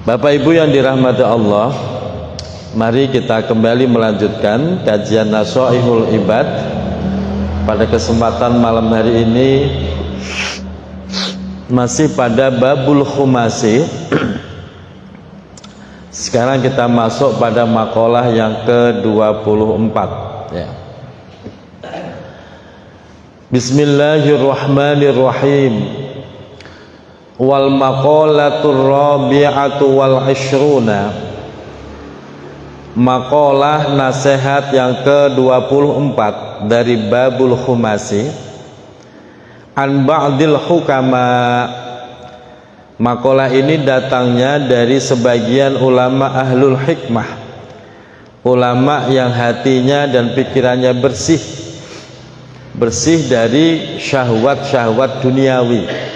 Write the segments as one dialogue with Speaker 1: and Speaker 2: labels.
Speaker 1: Bapak Ibu yang dirahmati Allah, mari kita kembali melanjutkan kajian Nashaihul Ibad. Pada kesempatan malam hari ini masih pada babul khumasi. Sekarang kita masuk pada makalah yang ke-24 ya. Bismillahirrahmanirrahim. Wal maqalatur rabi'atu wal ishruna, makalah nasihat yang ke-24 dari babul khumasi. An ba'dil hukama, makalah ini datangnya dari sebagian ulama ahlul hikmah, ulama yang hatinya dan pikirannya bersih dari syahwat-syahwat duniawi.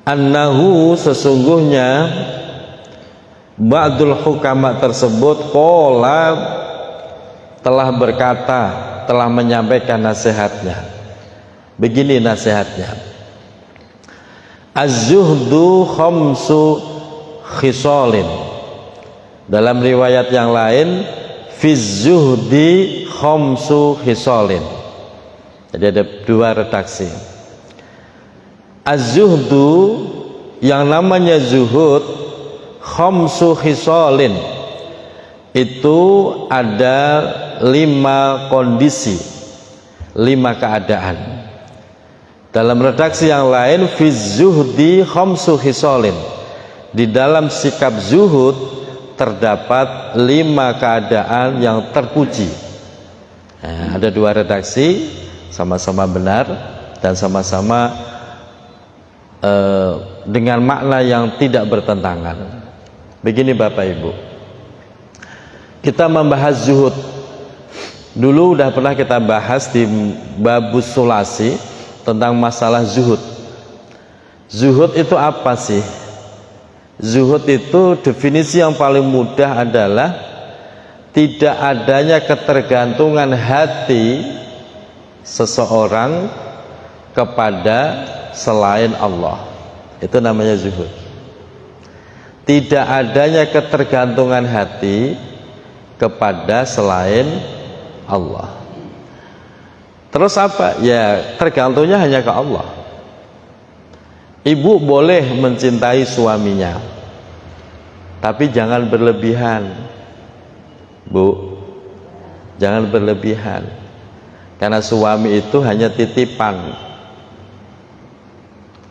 Speaker 1: Annahu, sesungguhnya ba'dul hukama tersebut qala, telah berkata, telah menyampaikan nasihatnya. Begini nasihatnya: az-zuhdu khamsu khisalin. Dalam riwayat yang lain, fiz zuhdi khamsu khisalin. Jadi ada dua redaksi. Az-zuhdu, yang namanya zuhud, khamsu khisalin, itu ada 5 kondisi, 5 keadaan. Dalam redaksi yang lain, fiz zuhdi khamsu khisalin, di dalam sikap zuhud terdapat 5 keadaan yang terpuji. Nah, ada 2 redaksi, sama-sama benar dan sama-sama dengan makna yang tidak bertentangan. Begini Bapak Ibu, kita membahas zuhud. Dulu udah pernah kita bahas di babus sulasi tentang masalah zuhud. Zuhud itu apa sih? Zuhud itu definisi yang paling mudah adalah tidak adanya ketergantungan hati seseorang kepada selain Allah. Itu namanya zuhud. Tidak adanya ketergantungan hati kepada selain Allah. Terus apa? Ya, tergantungnya hanya ke Allah. Ibu boleh mencintai suaminya, tapi jangan berlebihan. Bu, jangan berlebihan. Karena suami itu hanya titipan,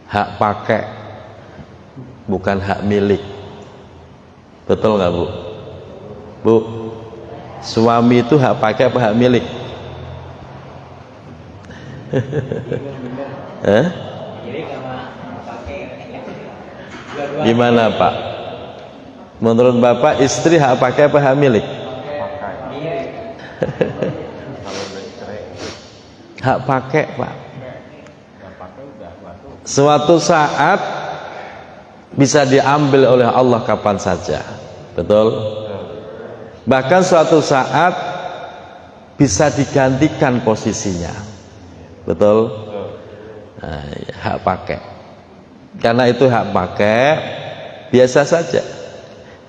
Speaker 1: hak pakai, bukan hak milik. Betul nggak Bu? Bu, suami itu hak pakai apa hak milik? Gimana Pak? Menurut Bapak, istri hak pakai apa hak milik? Hak pakai Pak. Suatu saat bisa diambil oleh Allah kapan saja, betul? Bahkan suatu saat bisa digantikan posisinya, betul? Nah, hak pakai. Karena itu hak pakai, biasa saja.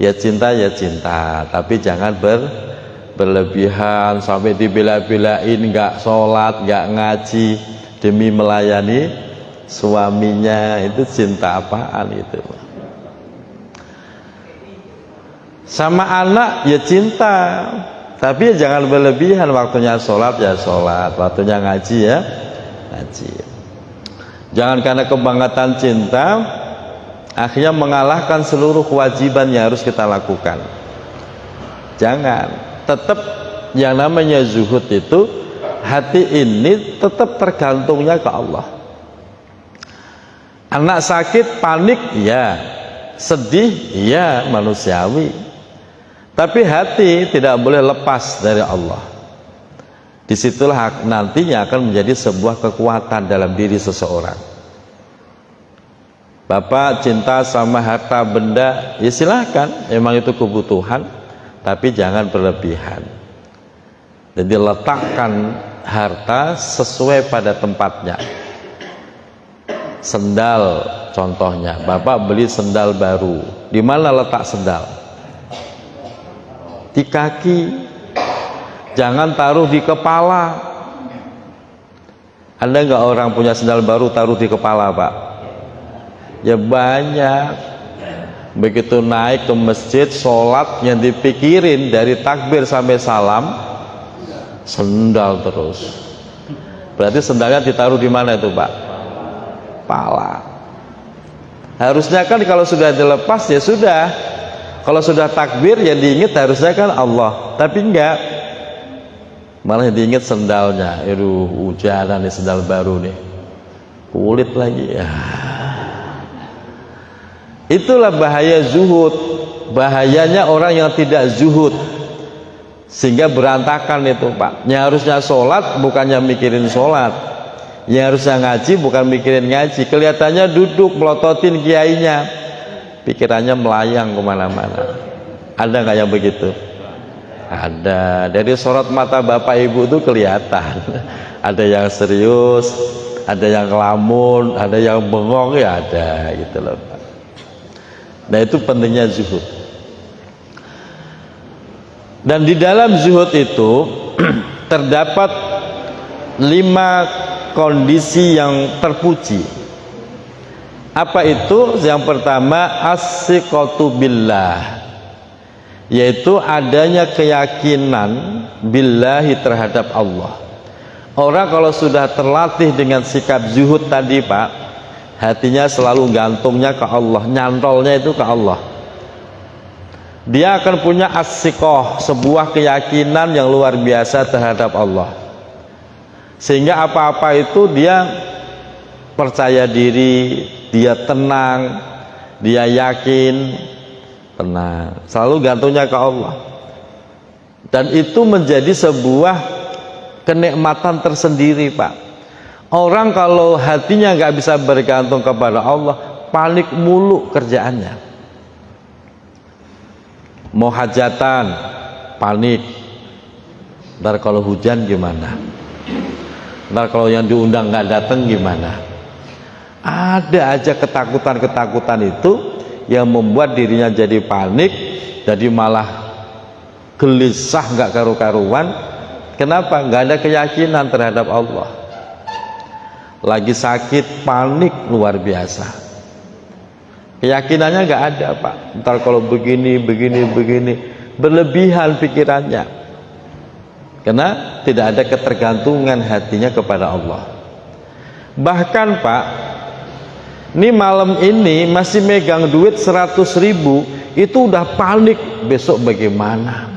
Speaker 1: Ya cinta, tapi jangan berlebihan sampai dibela-belain, nggak sholat, nggak ngaji demi melayani suaminya. Itu cinta apaan itu? Sama anak ya cinta, tapi ya jangan berlebihan. Waktunya sholat ya sholat, waktunya ngaji ya ngaji. Jangan karena kebangatan cinta akhirnya mengalahkan seluruh kewajiban yang harus kita lakukan. Jangan. Tetap yang namanya zuhud itu, hati ini tetap tergantungnya ke Allah. Anak sakit panik ya, sedih ya, manusiawi. Tapi hati tidak boleh lepas dari Allah. Disitulah nantinya akan menjadi sebuah kekuatan dalam diri seseorang. Bapak cinta sama harta benda, ya silahkan, emang itu kebutuhan, tapi jangan berlebihan. Jadi letakkan harta sesuai pada tempatnya. Sendal contohnya, Bapak beli sendal baru, Di mana letak sendal? Di kaki. Jangan taruh di kepala. Ada nggak orang punya sendal baru taruh di kepala, Pak? Ya banyak. Begitu naik ke masjid, sholat yang dipikirin dari takbir sampai salam, sendal terus. Berarti sendalnya ditaruh di mana itu, Pak? Pala. Harusnya kan kalau sudah dilepas ya sudah. Kalau sudah takbir ya diingat harusnya kan Allah. Tapi enggak. Malah yang diingat sendalnya. Aduh, hujanan nih sendal baru nih. Kulit lagi ya. Itulah bahaya zuhud. Bahayanya orang yang tidak zuhud, sehingga berantakan itu, Pak. Yang harusnya sholat bukannya mikirin sholat, yang harusnya ngaji bukan mikirin ngaji. Kelihatannya duduk melototin kiainya, pikirannya melayang kemana-mana. Ada nggak yang begitu? Ada. Dari sorot mata bapak ibu itu kelihatan. Ada yang serius, ada yang ngelamun, ada yang bengong, ya ada gitu loh, Pak. Nah itu pentingnya zuhud. Dan di dalam zuhud itu terdapat 5 kondisi yang terpuji. Apa itu? Yang pertama, as-siqatu billah, yaitu adanya keyakinan billahi terhadap Allah. Orang kalau sudah terlatih dengan sikap zuhud tadi, Pak, hatinya selalu gantungnya ke Allah, nyantolnya itu ke Allah. Dia akan punya as-siqah, sebuah keyakinan yang luar biasa terhadap Allah, sehingga apa-apa itu dia percaya diri, dia tenang, dia yakin, tenang, selalu gantungnya ke Allah. Dan itu menjadi sebuah kenikmatan tersendiri, Pak. Orang kalau hatinya nggak bisa bergantung kepada Allah, panik mulu kerjaannya. Mau hajatan, panik. Ntar kalau hujan gimana? Ntar kalau yang diundang nggak datang gimana? Ada aja ketakutan-ketakutan itu yang membuat dirinya jadi panik, jadi malah gelisah nggak karu-karuan. Kenapa? Nggak ada keyakinan terhadap Allah. Lagi sakit, panik luar biasa. Keyakinannya nggak ada, Pak. Ntar kalau begini, berlebihan pikirannya. Karena tidak ada ketergantungan hatinya kepada Allah. Bahkan, Pak, ini malam ini masih megang duit 100.000, itu udah panik. Besok bagaimana?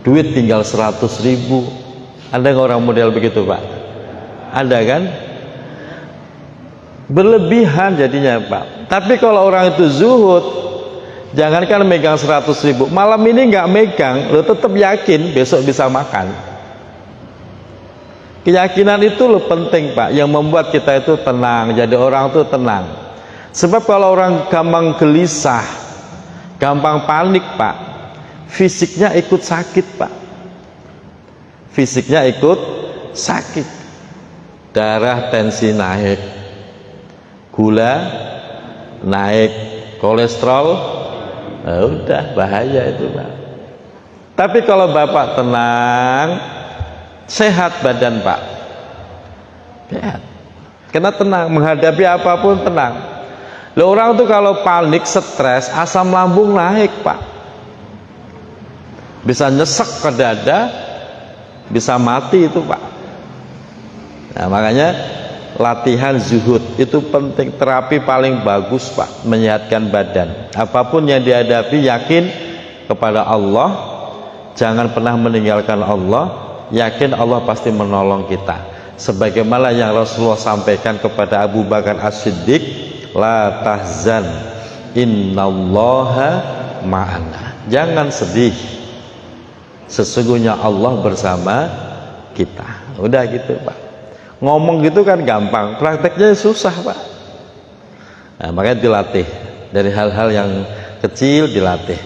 Speaker 1: Duit tinggal 100.000. Ada nggak orang model begitu, Pak? Ada kan? Berlebihan jadinya, Pak. Tapi kalau orang itu zuhud, jangankan megang 100.000, malam ini nggak megang, lo tetap yakin besok bisa makan. Keyakinan itu lo penting, Pak, yang membuat kita itu tenang. Jadi orang itu tenang. Sebab kalau orang gampang gelisah, gampang panik, Pak, fisiknya ikut sakit, Pak. Fisiknya ikut sakit. Darah tensi naik, gula naik, kolesterol, udah bahaya itu, Pak. Tapi kalau Bapak tenang, sehat badan, Pak. Sehat. Karena tenang, menghadapi apapun tenang. Loh, orang tuh kalau panik, stres, asam lambung naik, Pak. Bisa nyesek ke dada, bisa mati itu, Pak. Nah, makanya latihan zuhud itu penting, terapi paling bagus, Pak, menyehatkan badan. Apapun yang dihadapi, yakin kepada Allah, jangan pernah meninggalkan Allah, yakin Allah pasti menolong kita. Sebagaimana yang Rasulullah sampaikan kepada Abu Bakar As-Siddiq, la tahzan, innallaha ma'ana. Jangan sedih, sesungguhnya Allah bersama kita. Udah gitu, Pak. Ngomong gitu kan gampang, prakteknya susah, Pak. Nah, makanya dilatih dari hal-hal yang kecil, dilatih.